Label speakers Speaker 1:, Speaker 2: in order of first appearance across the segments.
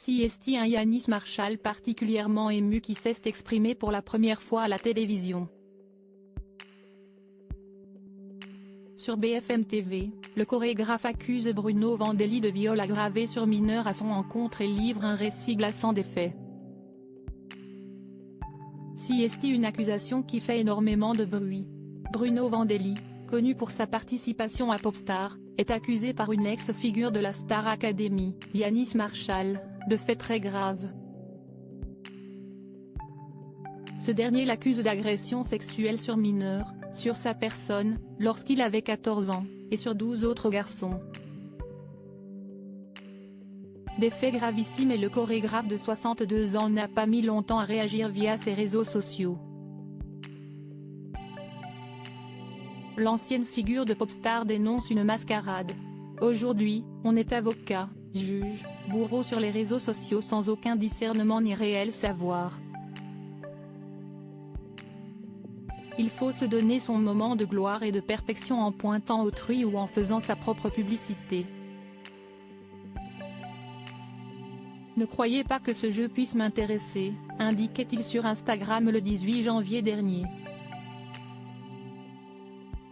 Speaker 1: CST un Yanis Marshall particulièrement ému qui s'est exprimé pour la première fois à la télévision. Sur BFM TV, le chorégraphe accuse Bruno Vandelli de viol aggravé sur mineur à son encontre et livre un récit glaçant des faits. CST une accusation qui fait énormément de bruit. Bruno Vandelli, connu pour sa participation à Popstar, est accusé par une ex-figure de la Star Academy, Yanis Marshall, de faits très graves. Ce dernier l'accuse d'agression sexuelle sur mineur, sur sa personne, lorsqu'il avait 14 ans, et sur 12 autres garçons. Des faits gravissimes et le chorégraphe de 62 ans n'a pas mis longtemps à réagir via ses réseaux sociaux. L'ancienne figure de Popstar dénonce une mascarade. Aujourd'hui, on est avocat, juge, bourreau sur les réseaux sociaux sans aucun discernement ni réel savoir. Il faut se donner son moment de gloire et de perfection en pointant autrui ou en faisant sa propre publicité. Ne croyez pas que ce jeu puisse m'intéresser, indiquait-il sur Instagram le 18 janvier dernier.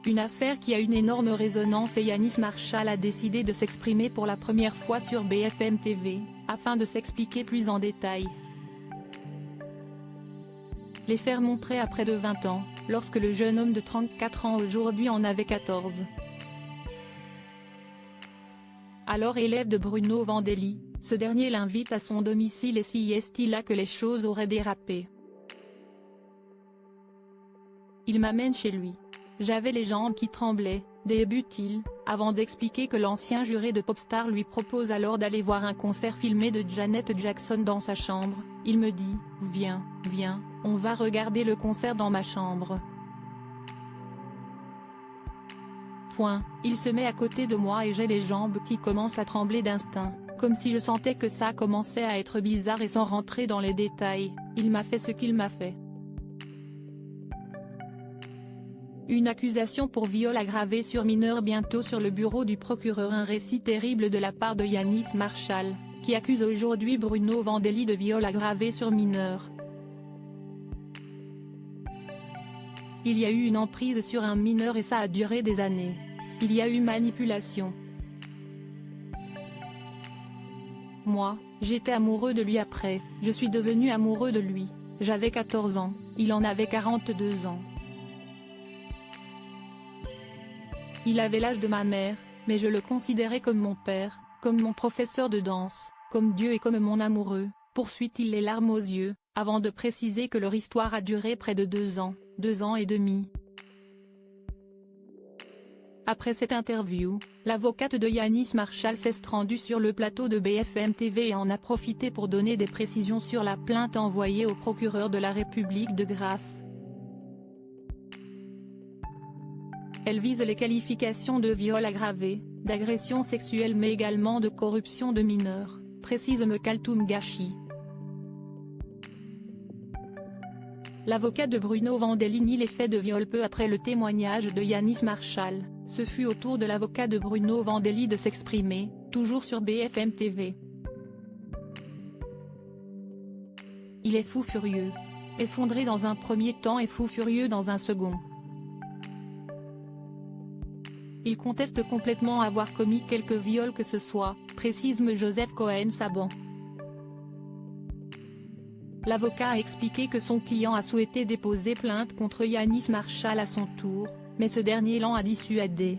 Speaker 1: Une affaire qui a une énorme résonance et Yanis Marshall a décidé de s'exprimer pour la première fois sur BFM TV, afin de s'expliquer plus en détail. Les faits remonteraient à près de 20 ans, lorsque le jeune homme de 34 ans aujourd'hui en avait 14. Alors élève de Bruno Vandelli, ce dernier l'invite à son domicile et CST là que les choses auraient dérapé. Il m'amène chez lui. J'avais les jambes qui tremblaient, débute-t-il, avant d'expliquer que l'ancien juré de Popstar lui propose alors d'aller voir un concert filmé de Janet Jackson dans sa chambre. Il me dit, viens, on va regarder le concert dans ma chambre. Il se met à côté de moi et j'ai les jambes qui commencent à trembler d'instinct, comme si je sentais que ça commençait à être bizarre et sans rentrer dans les détails, il m'a fait ce qu'il m'a fait. Une accusation pour viol aggravé sur mineur bientôt sur le bureau du procureur. Un récit terrible de la part de Yanis Marshall, qui accuse aujourd'hui Bruno Vandelli de viol aggravé sur mineur. Il y a eu une emprise sur un mineur et ça a duré des années. Il y a eu manipulation. Moi, j'étais amoureux de lui après, je suis devenu amoureux de lui, j'avais 14 ans, il en avait 42 ans. Il avait l'âge de ma mère, mais je le considérais comme mon père, comme mon professeur de danse, comme Dieu et comme mon amoureux, poursuit-il les larmes aux yeux, avant de préciser que leur histoire a duré près de 2 ans, 2 ans et demi. Après cette interview, l'avocate de Yanis Marshall s'est rendue sur le plateau de BFM TV et en a profité pour donner des précisions sur la plainte envoyée au procureur de la République de Grasse. Elle vise les qualifications de viol aggravé, d'agression sexuelle mais également de corruption de mineurs, précise Mekaltoum Gachi. L'avocat de Bruno Vandelli nie les faits de viol peu après le témoignage de Yanis Marshall. Ce fut au tour de l'avocat de Bruno Vandelli de s'exprimer, toujours sur BFM TV. Il est fou furieux. Effondré dans un premier temps et fou furieux dans un second. Il conteste complètement avoir commis quelque viol que ce soit, précise Joseph Cohen-Saban. L'avocat a expliqué que son client a souhaité déposer plainte contre Yanis Marshall à son tour, mais ce dernier l'en a dissuadé.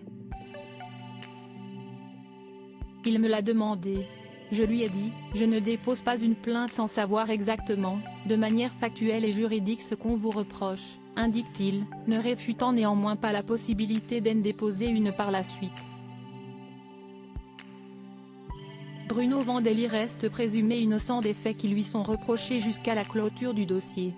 Speaker 1: Il me l'a demandé. Je lui ai dit, je ne dépose pas une plainte sans savoir exactement, de manière factuelle et juridique ce qu'on vous reproche, indique-t-il, ne réfutant néanmoins pas la possibilité d'en déposer une par la suite. Bruno Vandelli reste présumé innocent des faits qui lui sont reprochés jusqu'à la clôture du dossier.